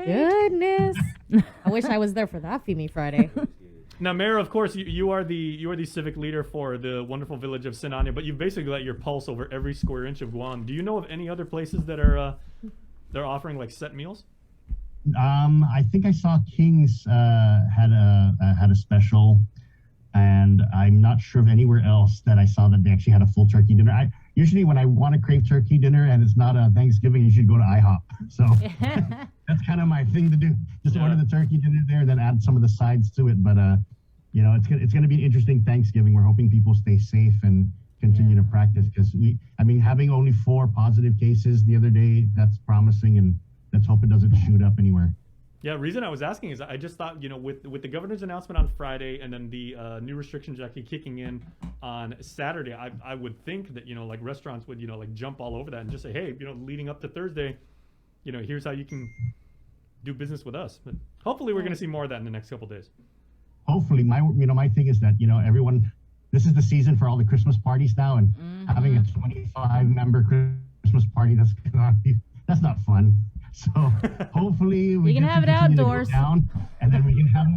goodness. I wish I was there for that FEME Friday. Now, Mayor, of course, you are the civic leader for the wonderful village of Sinajana, but you've basically got your pulse over every square inch of Guam. Do you know of any other places that are they're offering like set meals? I think I saw King's had a special, and I'm not sure of anywhere else that I saw that they actually had a full turkey dinner. Usually when I want to crave turkey dinner and it's not a Thanksgiving, you should go to IHOP. So that's kind of my thing to do. Just order the turkey dinner there, and then add some of the sides to it. But it's going to be an interesting Thanksgiving. We're hoping people stay safe and continue to practice, because having only 4 positive cases the other day, that's promising, and let's hope it doesn't shoot up anywhere. Yeah, the reason I was asking is I just thought, with the governor's announcement on Friday and then the new restrictions actually kicking in on Saturday, I would think that, like restaurants would, like jump all over that and just say, hey, leading up to Thursday, here's how you can do business with us. But hopefully we're going to see more of that in the next couple of days. Hopefully. My thing is that, everyone, this is the season for all the Christmas parties now, and having a 25-member Christmas party, that's not fun. So hopefully we can have it outdoors. Down, and then we can have.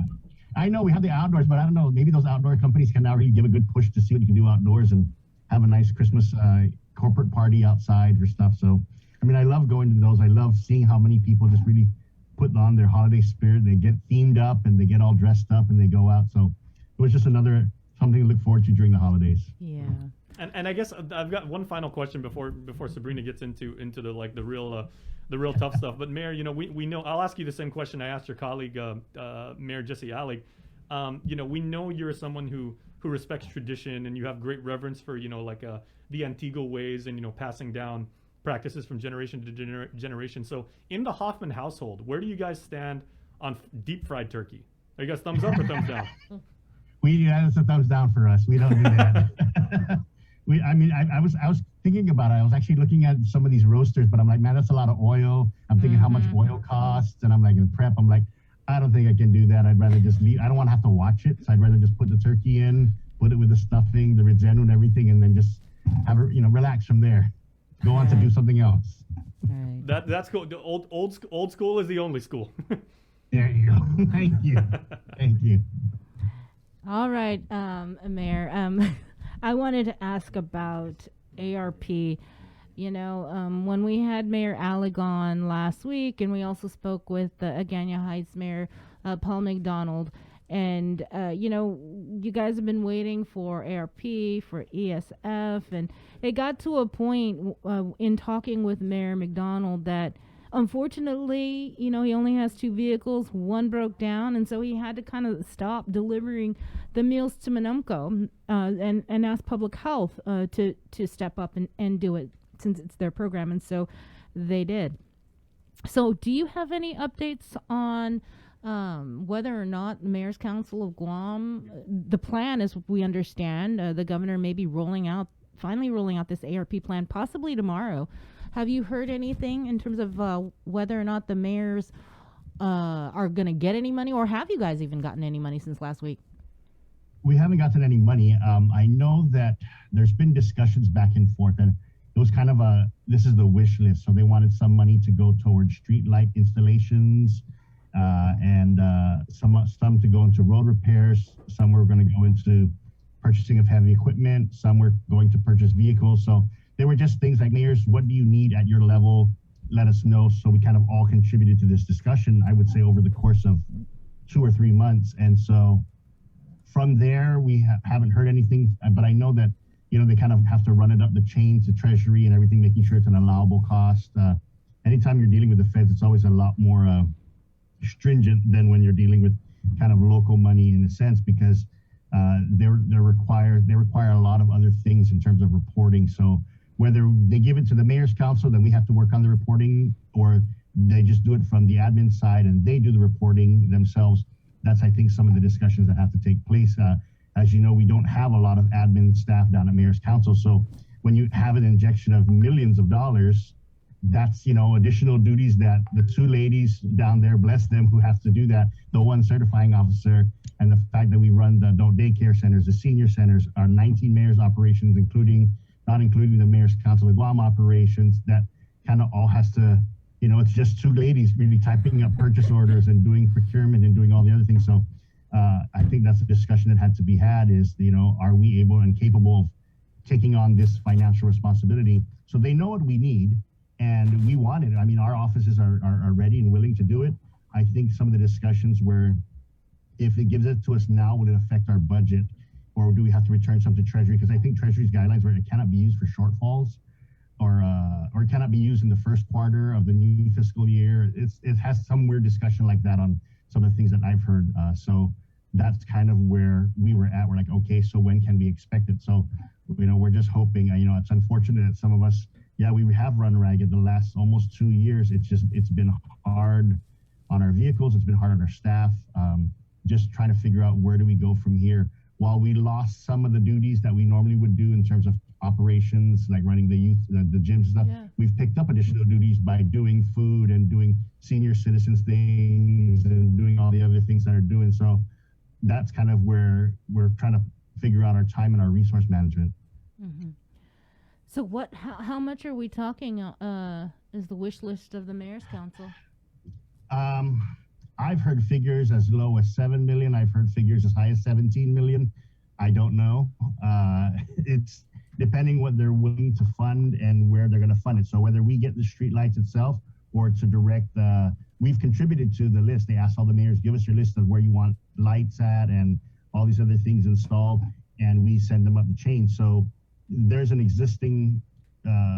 I know we have the outdoors, but I don't know. Maybe those outdoor companies can now really give a good push to see what you can do outdoors and have a nice Christmas corporate party outside or stuff. So, I love going to those. I love seeing how many people just really put on their holiday spirit. They get themed up and they get all dressed up and they go out. So it was just something to look forward to during the holidays. Yeah. And I guess I've got one final question before Sabrina gets into the real tough stuff. But Mayor, we know, I'll ask you the same question I asked your colleague, Mayor Jesse Alec. We know you're someone who respects tradition, and you have great reverence for the Antigua ways and passing down practices from generation to generation. So in the Hoffman household, where do you guys stand on deep fried turkey? Are you guys thumbs up or thumbs down? It's a thumbs down for us. We don't do that. I was thinking about it. I was actually looking at some of these roasters, but I'm like, man, that's a lot of oil. I'm thinking how much oil costs, and I'm like, in prep, I'm like, I don't think I can do that. I'd rather just leave. I don't want to have to watch it, so I'd rather just put the turkey in, put it with the stuffing, the relleno and everything, and then just have it, relax from there. Go on to do something else. Right. That's cool. The old school is the only school. There you go. Thank you. Thank you. All right, Mayor. I wanted to ask about ARP. When we had Mayor Alec on last week, and we also spoke with Agana Heights Mayor Paul McDonald, and you guys have been waiting for ARP, for ESF, and it got to a point in talking with Mayor McDonald that unfortunately, he only has 2 vehicles. One broke down, and so he had to kind of stop delivering the meals to Manumco and ask public health to step up and do it, since it's their program, and so they did. So do you have any updates on whether or not the Mayor's Council of Guam, the plan, as we understand, the governor may be finally rolling out this ARP plan, possibly tomorrow. Have you heard anything in terms of whether or not the mayors are going to get any money, or have you guys even gotten any money since last week? We haven't gotten any money. I know that there's been discussions back and forth, and it was kind of this is the wish list. So they wanted some money to go towards street light installations, and some to go into road repairs. Some were going to go into purchasing of heavy equipment. Some were going to purchase vehicles. So they were just things like, mayors, what do you need at your level? Let us know. So we kind of all contributed to this discussion, I would say, over the course of 2 or 3 months. And so from there, we haven't heard anything, but I know that, they kind of have to run it up the chain to Treasury and everything, making sure it's an allowable cost. Anytime you're dealing with the feds, it's always a lot more stringent than when you're dealing with kind of local money, in a sense, because they require a lot of other things in terms of reporting. So whether they give it to the Mayor's Council, then we have to work on the reporting, or they just do it from the admin side and they do the reporting themselves. That's, I think, some of the discussions that have to take place. As you know, we don't have a lot of admin staff down at Mayor's Council. So when you have an injection of millions of dollars, that's, additional duties that the 2 ladies down there, bless them, who have to do that, the 1 certifying officer, and the fact that we run the adult daycare centers, the senior centers, our 19 mayor's operations, not including the Mayor's Council of Guam operations, that kind of all has to it's just two ladies really typing up purchase orders and doing procurement and doing all the other things. So I think that's a discussion that had to be had is, are we able and capable of taking on this financial responsibility? So they know what we need and we want it. I mean, our offices are ready and willing to do it. I think some of the discussions where if it gives it to us now, will it affect our budget? Or do we have to return some to Treasury? Because I think Treasury's guidelines where it cannot be used for shortfalls or it cannot be used in the first quarter of the new fiscal year. It has some weird discussion like that on some of the things that I've heard. So that's kind of where we were at. We're like, okay, so when can we expect it? So, we're just hoping, it's unfortunate that some of us, we have run ragged the last almost 2 years. It's been hard on our vehicles. It's been hard on our staff. Just trying to figure out where do we go from here. While we lost some of the duties that we normally would do in terms of operations, like running the youth, the gyms and stuff, we've picked up additional duties by doing food and doing senior citizens things and doing all the other things that are doing. So that's kind of where we're trying to figure out our time and our resource management. Mm-hmm. So how much are we talking is the wish list of the Mayor's Council? I've heard figures as low as 7 million. I've heard figures as high as 17 million. I don't know. It's depending what they're willing to fund and where they're going to fund it. So whether we get the street lights itself or to direct, we've contributed to the list. They asked all the mayors, give us your list of where you want lights at and all these other things installed, and we send them up the chain. So there's an existing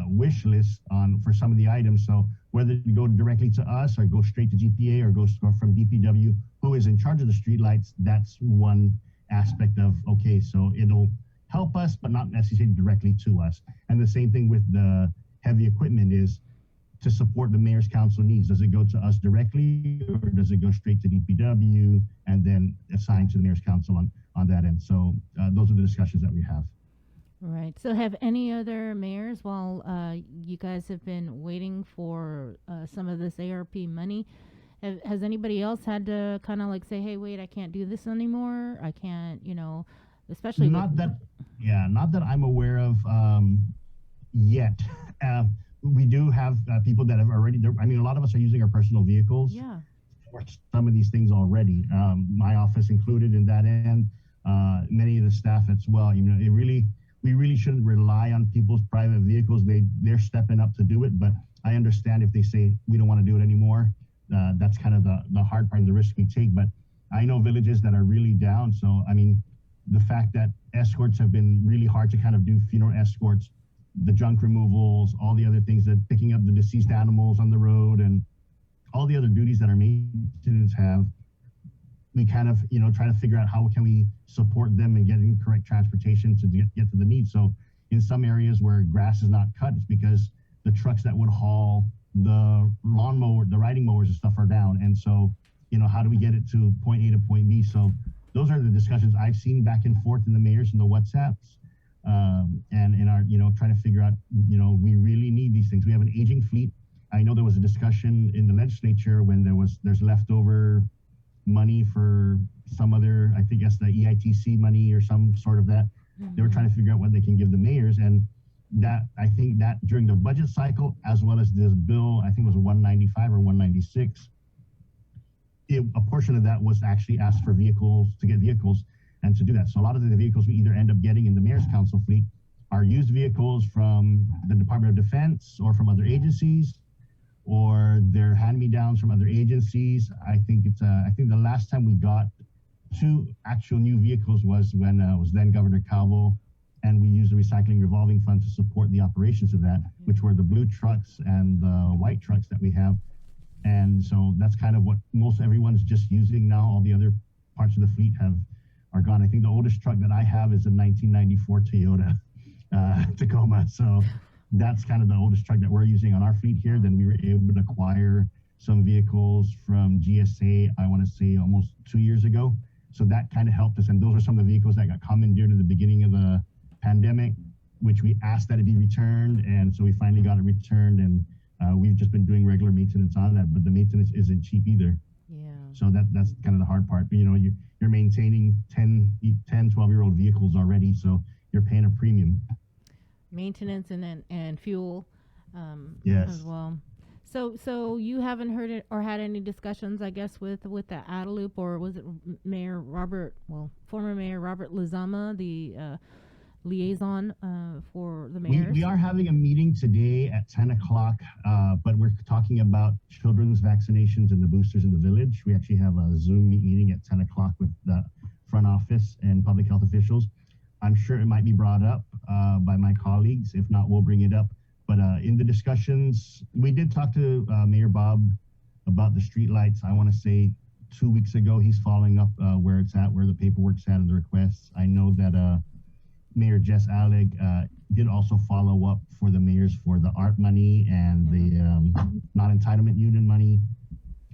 wish list for some of the items. So whether you go directly to us or go straight to GPA or go from DPW, who is in charge of the streetlights, that's one aspect of, okay, so it'll help us, but not necessarily directly to us. And the same thing with the heavy equipment is to support the Mayor's Council needs. Does it go to us directly or does it go straight to DPW and then assigned to the Mayor's Council on that end? So those are the discussions that we have. Right. So have any other mayors, while you guys have been waiting for some of this ARP money, has anybody else had to kind of like say, hey, wait, I can't do this anymore? I can't, especially not that I'm aware of yet. We do have people that have already, a lot of us are using our personal vehicles for some of these things already. My office included in that end, many of the staff as well. We really shouldn't rely on people's private vehicles. They're stepping up to do it, but I understand if they say we don't want to do it anymore. That's kind of the hard part and the risk we take. But I know villages that are really down. So, the fact that escorts have been really hard to kind of do funeral escorts, the junk removals, all the other things, that picking up the deceased animals on the road and all the other duties that our maintenance have, we kind of, try to figure out how can we support them in getting correct transportation to get to the needs. So in some areas where grass is not cut, it's because the trucks that would haul the lawnmower, the riding mowers and stuff are down. And so, how do we get it to point A to point B? So those are the discussions I've seen back and forth in the mayors and the WhatsApps. And in our, trying to figure out, we really need these things. We have an aging fleet. I know there was a discussion in the legislature when there's leftover money for some other, I think that's the EITC money or some sort of that. Mm-hmm. They were trying to figure out what they can give the mayors, and that, I think that during the budget cycle, as well as this bill, I think it was 195 or 196, a portion of that was actually asked for vehicles, to get vehicles and to do that. So a lot of the vehicles we either end up getting in the Mayor's Council fleet are used vehicles from the Department of Defense or from other agencies, or they're hand-me-downs from other agencies. I think the last time we got 2 actual new vehicles was when it was then Governor Calvo, and we used the recycling revolving fund to support the operations of that, which were the blue trucks and the white trucks that we have. And so that's kind of what most everyone's just using now. All the other parts of the fleet are gone. I think the oldest truck that I have is a 1994 Toyota Tacoma. So that's kind of the oldest truck that we're using on our fleet here. Then we were able to acquire some vehicles from GSA, I want to say almost 2 years ago. So that kind of helped us. And those are some of the vehicles that got commandeered at the beginning of the pandemic, which we asked that it be returned. And so we finally got it returned. And we've just been doing regular maintenance on that. But the maintenance isn't cheap either. Yeah. So that's kind of the hard part. But, you're maintaining 10, 12-year-old vehicles already. So you're paying a premium. Maintenance and fuel yes. as well. So you haven't heard it or had any discussions, I guess, with the Adelup, or was it Mayor Robert, well, former Mayor Robert Lizama, the liaison for the mayors? We are having a meeting today at 10 o'clock, but we're talking about children's vaccinations and the boosters in the village. We actually have a Zoom meeting at 10 o'clock with the front office and public health officials. I'm sure it might be brought up by my colleagues. If not, we'll bring it up. But in the discussions, we did talk to Mayor Bob about the streetlights. I want to say 2 weeks ago, he's following up where it's at, where the paperwork's at and the requests. I know that Mayor Jess Alec did also follow up for the mayors for the art money and the non-entitlement union money.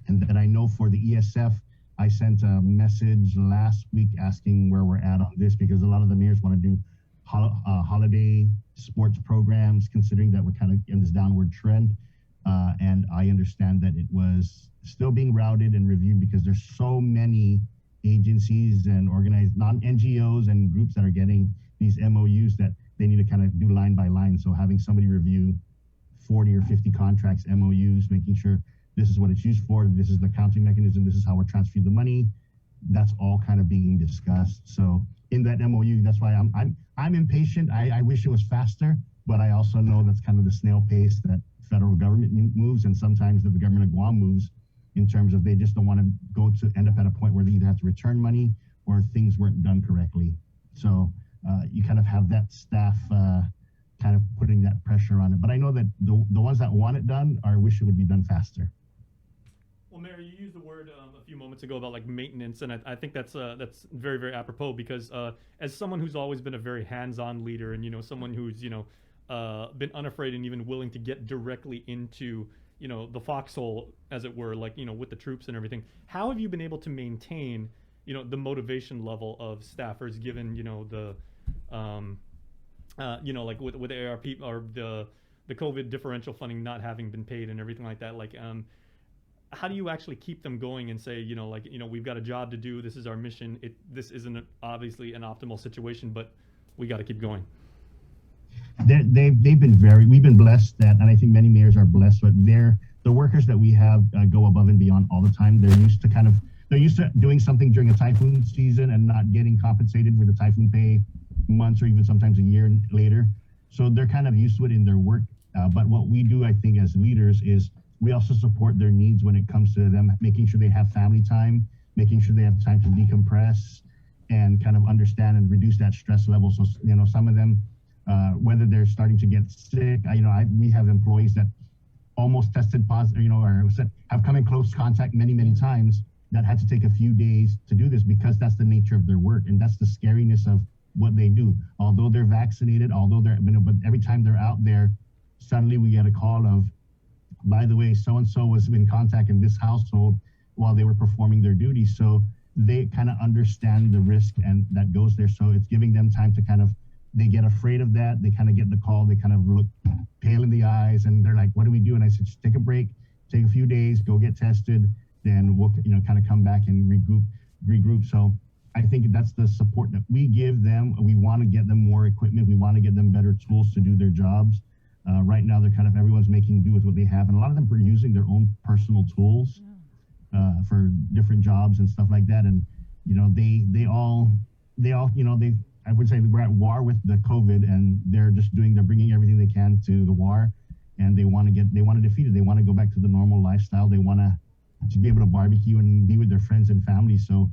And then I know for the ESF, I sent a message last week asking where we're at on this, because a lot of the mayors want to do holiday sports programs, considering that we're kind of in this downward trend. And I understand that it was still being routed and reviewed because there's so many agencies and organized non-NGOs and groups that are getting these MOUs that they need to kind of do line by line. So having somebody review 40 or 50 contracts, MOUs, making sure this is what it's used for, this is the accounting mechanism, this is how we're transferring the money, that's all kind of being discussed. So in that MOU, that's why I'm impatient. I wish it was faster, but I also know that's kind of the snail pace that federal government moves, and sometimes the government of Guam moves, in terms of they just don't want to go to end up at a point where they either have to return money or things weren't done correctly. So you kind of have that staff kind of putting that pressure on it. But I know that the ones that want it done are wish it would be done faster. Well, Mayor, you used the word a few moments ago about like maintenance, and I think that's very, very apropos, because as someone who's always been a very hands-on leader, and someone who's been unafraid and even willing to get directly into the foxhole, as it were, like with the troops and everything, how have you been able to maintain the motivation level of staffers, given the like with ARP or the COVID differential funding not having been paid and everything like that, like how do you actually keep them going and say, we've got a job to do, this is our mission, this isn't obviously an optimal situation, but we got to keep going? They've been we've been blessed that, and I think many mayors are blessed, but the workers that we have go above and beyond all the time. They're used to doing something during a typhoon season and not getting compensated with the typhoon pay months or even sometimes a year later. So they're kind of used to it in their work. But what we do, I think, as leaders is we also support their needs when it comes to them making sure they have family time, making sure they have time to decompress and kind of understand and reduce that stress level. So, some of them, whether they're starting to get sick, we have employees that almost tested positive, or have come in close contact many times, that had to take a few days to do this, because that's the nature of their work. And that's the scariness of what they do. Although they're vaccinated, but every time they're out there, suddenly we get a call of, by the way, so-and-so was in contact in this household while they were performing their duties. So they kind of understand the risk and that goes there. So it's giving them time to they get afraid of that. They kind of get the call. They kind of look pale in the eyes and they're like, what do we do? And I said, just take a break, take a few days, go get tested. Then we'll, kind of come back and regroup. So I think that's the support that we give them. We want to get them more equipment. We want to get them better tools to do their jobs. Right now, they're everyone's making do with what they have. And a lot of them are using their own personal tools for different jobs and stuff like that. And, I would say we're at war with the COVID, and they're bringing everything they can to the war, and they want to defeat it. They want to go back to the normal lifestyle. They want to be able to barbecue and be with their friends and family. So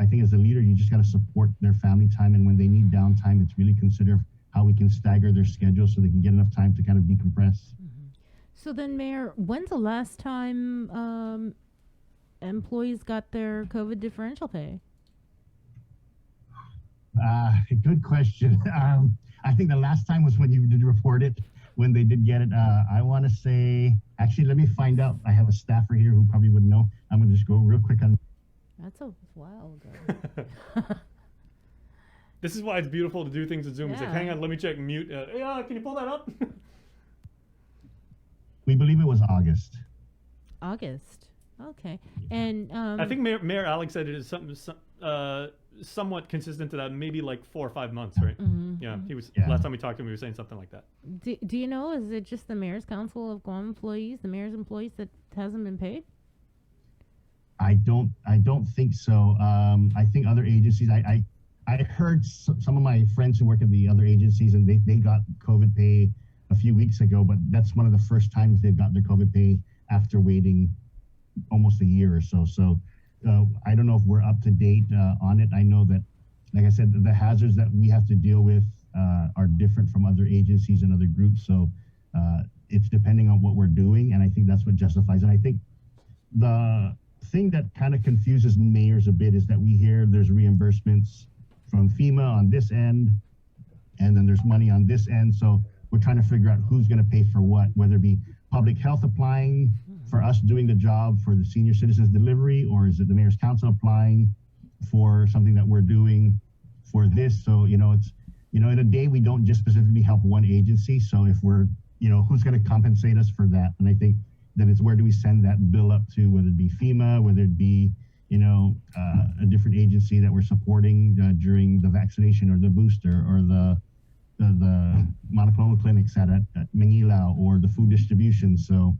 I think as a leader, you just got to support their family time. And when they need downtime, it's really consider how we can stagger their schedule so they can get enough time to kind of decompress. Mm-hmm. So then, Mayor, when's the last time employees got their COVID differential pay? Good question. I think the last time was when you did report it, when they did get it. I want to say, actually, let me find out. I have a staffer here who probably would know. I'm going to just go real quick on. That's a while ago. This is why it's beautiful to do things with Zoom. It's like, hang on, let me check mute. Can you pull that up? We believe it was August. August. Okay. And I think Mayor Alex said it is something somewhat consistent to that, maybe like 4 or 5 months, right? Mm-hmm. Yeah, he was. Yeah. Last time we talked to him, he was saying something like that. Do you know, is it just the Mayor's Council of Guam employees, the mayor's employees, that hasn't been paid? I don't think so. I think other agencies. I heard some of my friends who work at the other agencies, and they got COVID pay a few weeks ago, but that's one of the first times they've got their COVID pay after waiting almost a year or so. So I don't know if we're up to date on it. I know that, like I said, the hazards that we have to deal with are different from other agencies and other groups. So it's depending on what we're doing, and I think that's what justifies. And I think the thing that kind of confuses mayors a bit is that we hear there's reimbursements from FEMA on this end, and then there's money on this end. So we're trying to figure out who's going to pay for what, whether it be public health applying for us doing the job for the senior citizens delivery, or is it the mayor's council applying for something that we're doing for this? So, it's, in a day, we don't just specifically help one agency. So if we're, who's going to compensate us for that? And I think that it's where do we send that bill up to, whether it be FEMA, whether it be, a different agency that we're supporting during the vaccination or the booster or the monoclonal clinics at Manila or the food distribution. So,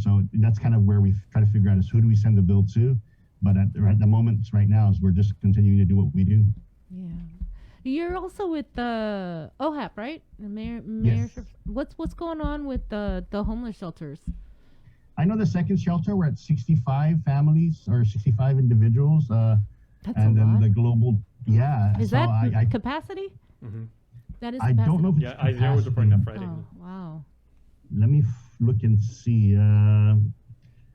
so that's kind of where we try to figure out is who do we send the bill to. But at the moment right now is we're just continuing to do what we do. Yeah. You're also with the OHAP, right? The mayor. Yes. What's going on with the homeless shelters? I know the second shelter, we're at 65 families or 65 individuals. That's and a then lot. the global, yeah. Is so that capacity? Mm-hmm. That is I capacity. don't know if it's Yeah, Isaiah was reporting that Friday. Oh, wow. Let me look and see.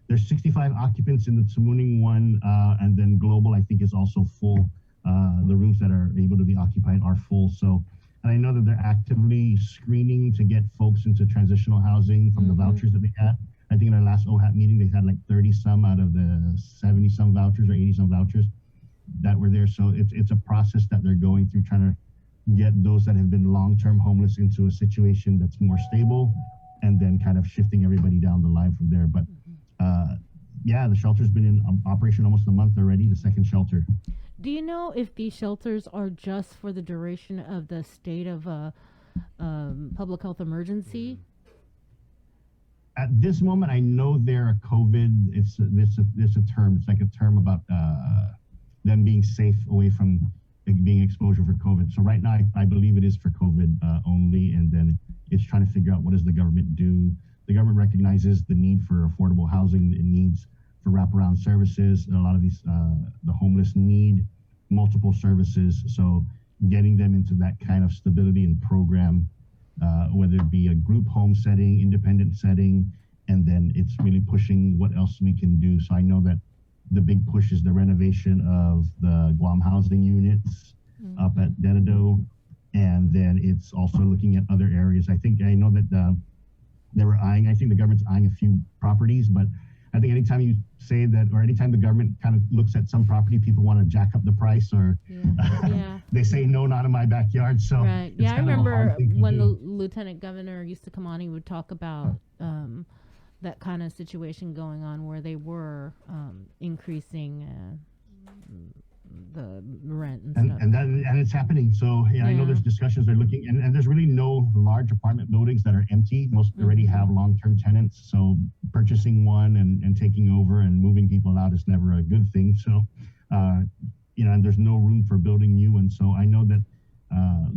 There's 65 occupants in the Tumuning one, and then global, I think, is also full. The rooms that are able to be occupied are full. So, and I know that they're actively screening to get folks into transitional housing from the vouchers that they had. I think in our last OHAP meeting, they had like 30 some out of the 70 some vouchers or 80 some vouchers that were there. So it's a process that they're going through, trying to get those that have been long-term homeless into a situation that's more stable, and then kind of shifting everybody down the line from there. But yeah, the shelter's been in operation almost a month already, the second shelter. Do you know if these shelters are just for the duration of the state of public health emergency? At this moment, I know they're a COVID. It's a term. It's like a term about them being safe away from being exposure for COVID. So right now, I believe it is for COVID only, and then it's trying to figure out what does the government do. The government recognizes the need for affordable housing, it needs for wraparound services. A lot of these, the homeless need multiple services. So getting them into that kind of stability and program, whether it be a group home setting, independent setting, and then it's really pushing what else we can do. So I know that the big push is the renovation of the Guam housing units up at Dedado, and then it's also looking at other areas. I know that they were eyeing, I think the government's eyeing a few properties, but I think anytime you say that, or anytime the government kind of looks at some property, people want to jack up the price, or they say, no, not in my backyard. So right. Yeah, I remember when the lieutenant governor used to come on, he would talk about that kind of situation going on where they were increasing the rent and stuff. And it's happening. So yeah, I know there's discussions they're looking, and there's really no large apartment buildings that are empty. Most already have long-term tenants. So purchasing one and taking over and moving people out is never a good thing. So, and there's no room for building new ones. So I know that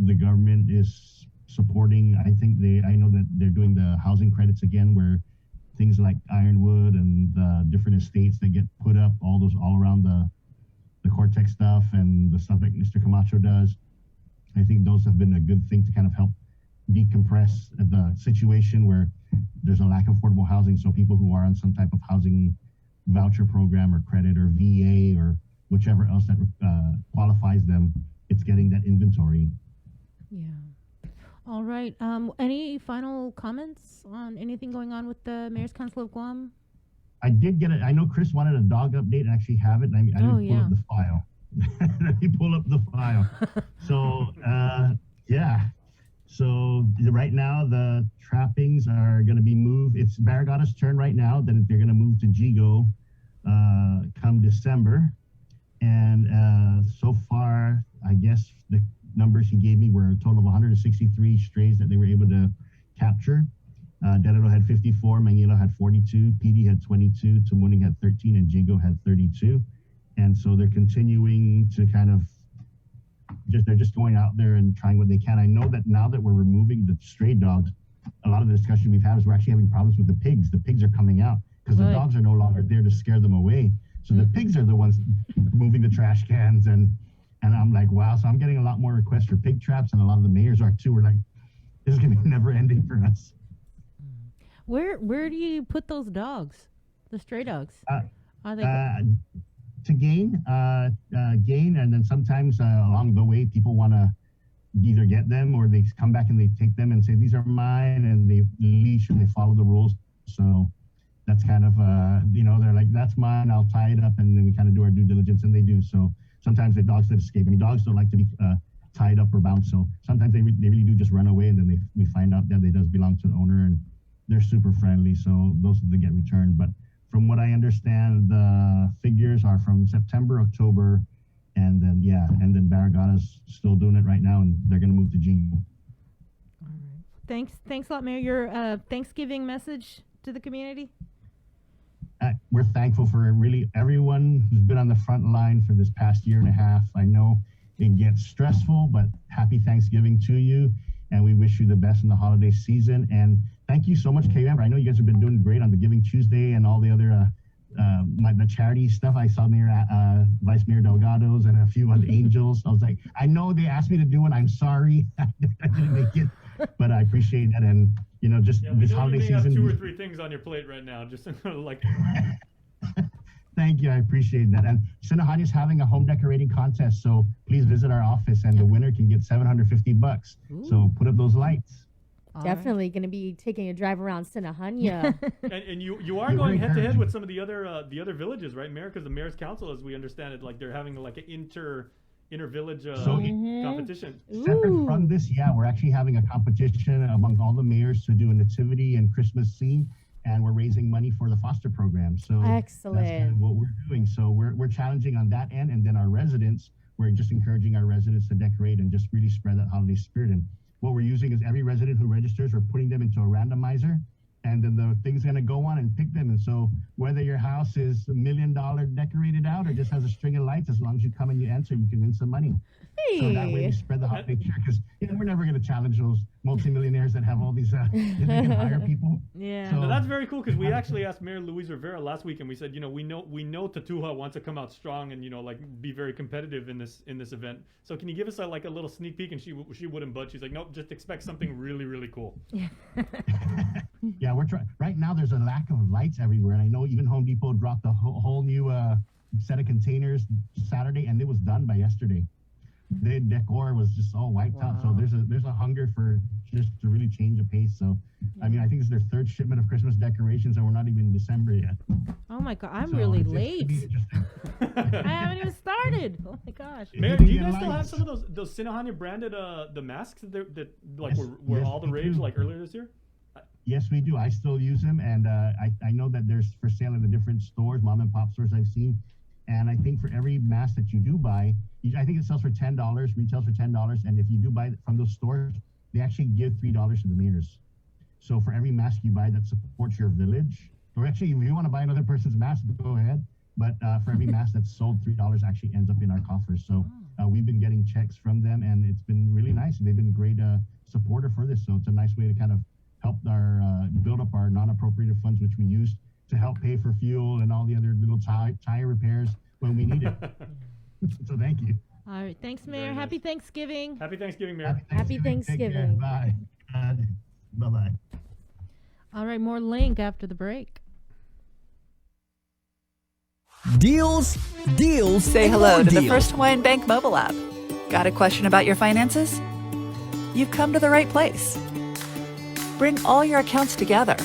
the government is supporting, I know that they're doing the housing credits again, where things like Ironwood and the different estates that get put up, all around the Cortex stuff and the stuff that Mr. Camacho does. I think those have been a good thing to kind of help decompress the situation where there's a lack of affordable housing. So people who are on some type of housing voucher program or credit or VA or whichever else that qualifies them, it's getting that inventory. Yeah. All right. Any final comments on anything going on with the Mayor's Council of Guam? I did get it. I know Chris wanted a dog update and actually have it. I didn't pull up the file. Let me pull up the file. So, yeah. So right now the trappings are going to be moved. It's Barragata's turn right now. Then they're going to move to Jigo come December. And so far far, I guess the numbers he gave me were a total of 163 strays that they were able to capture. Delano had 54, Manila had 42, PD had 22, Tamuning had 13, and Jigo had 32. And so they're continuing to kind of they're just going out there and trying what they can. I know that now that we're removing the stray dogs, a lot of the discussion we've had is we're actually having problems with the pigs. The pigs are coming out because the dogs are no longer there to scare them away. So the pigs are the ones moving the trash cans, and I'm like, wow. So I'm getting a lot more requests for pig traps, and a lot of the mayors are too. We're like, this is gonna be never ending for us. Where do you put those dogs, the stray dogs? Are they to gain, and then sometimes along the way, people want to either get them or they come back and they take them and say these are mine, and they leash and they follow the rules. So that's kind of they're like, that's mine, I'll tie it up, and then we kind of do our due diligence, and they do. So sometimes the dogs that escape. I mean, dogs don't like to be tied up or bound, so sometimes they really do just run away, and then we find out that they does belong to the owner, and they're super friendly, so those that get returned. But from what I understand, the figures are from September, October, and then Barragana's still doing it right now, and they're going to move to Jigo. All right. Thanks a lot, Mayor. Your Thanksgiving message to the community? We're thankful for really everyone who's been on the front line for this past year and a half. I know it gets stressful, but happy Thanksgiving to you, and we wish you the best in the holiday season. And thank you so much, KM. I know you guys have been doing great on the Giving Tuesday and all the other the charity stuff. I saw Vice Mayor Delgado's and a few other angels. I was like, I know they asked me to do it. I'm sorry I didn't make it, but I appreciate that. And just this holiday season. You may have 2 or 3 things on your plate right now. Just like. Thank you. I appreciate that. And Sinajana is having a home decorating contest, so please visit our office, and the winner can get $750. Ooh. So put up those lights. Definitely going to be taking a drive around Sinajana. and you are going head to head with some of the other villages, right, Mayor? Because the Mayor's Council, as we understand it, like they're having like an inter village competition. Separate from this, we're actually having a competition among all the mayors to do a nativity and Christmas scene, and we're raising money for the foster program. So excellent. That's kind of what we're doing. So we're challenging on that end, and then our residents, we're just encouraging our residents to decorate and just really spread that holiday spirit. And what we're using is every resident who registers, we're putting them into a randomizer, and then the thing's going to go on and pick them. And so whether your house is $1 million decorated out or just has a string of lights, as long as you come and you answer, you can win some money. Hey. So that way we spread the holiday cheer, because we're never going to challenge those multimillionaires that have all these they can hire people. Yeah. So, no, that's very cool, because we actually asked Mayor Luis Rivera last week, and we said, we know Tatuha wants to come out strong and like be very competitive in this event. So can you give us a little sneak peek? And she wouldn't budge. She's like, nope, just expect something really, really cool. Yeah, we're trying. Right now, there's a lack of lights everywhere, and I know even Home Depot dropped a whole new set of containers Saturday, and it was done by yesterday. The decor was just all wiped out. So there's a hunger for just to really change the pace. So I mean, I think it's their 3rd shipment of Christmas decorations, and we're not even in December yet. Oh my God, I'm really late. I haven't even started. Oh my gosh. Mayor, do you guys still have some of those Sinajana branded the masks that were all the rage like earlier this year? Yes, we do. I still use them, and I know that there's for sale in the different stores, mom and pop stores I've seen. And I think for every mask that you do buy, I think it sells for $10, retails for $10. And if you do buy from those stores, they actually give $3 to the mayors. So for every mask you buy that supports your village, or actually if you want to buy another person's mask, go ahead. But for every mask that's sold, $3 actually ends up in our coffers. So we've been getting checks from them, and it's been really nice. They've been a great supporter for this. So it's a nice way to kind of help our build up our non-appropriated funds, which we use to help pay for fuel and all the other little tire repairs when we need it. So thank you. All right. Thanks, Mayor. Happy Thanksgiving. Happy Thanksgiving, Mayor. Happy Thanksgiving. Bye. Bye-bye. All right. More Link after the break. Deals. Say and hello more to the deals. First Hawaiian Bank mobile app. Got a question about your finances? You've come to the right place. Bring all your accounts together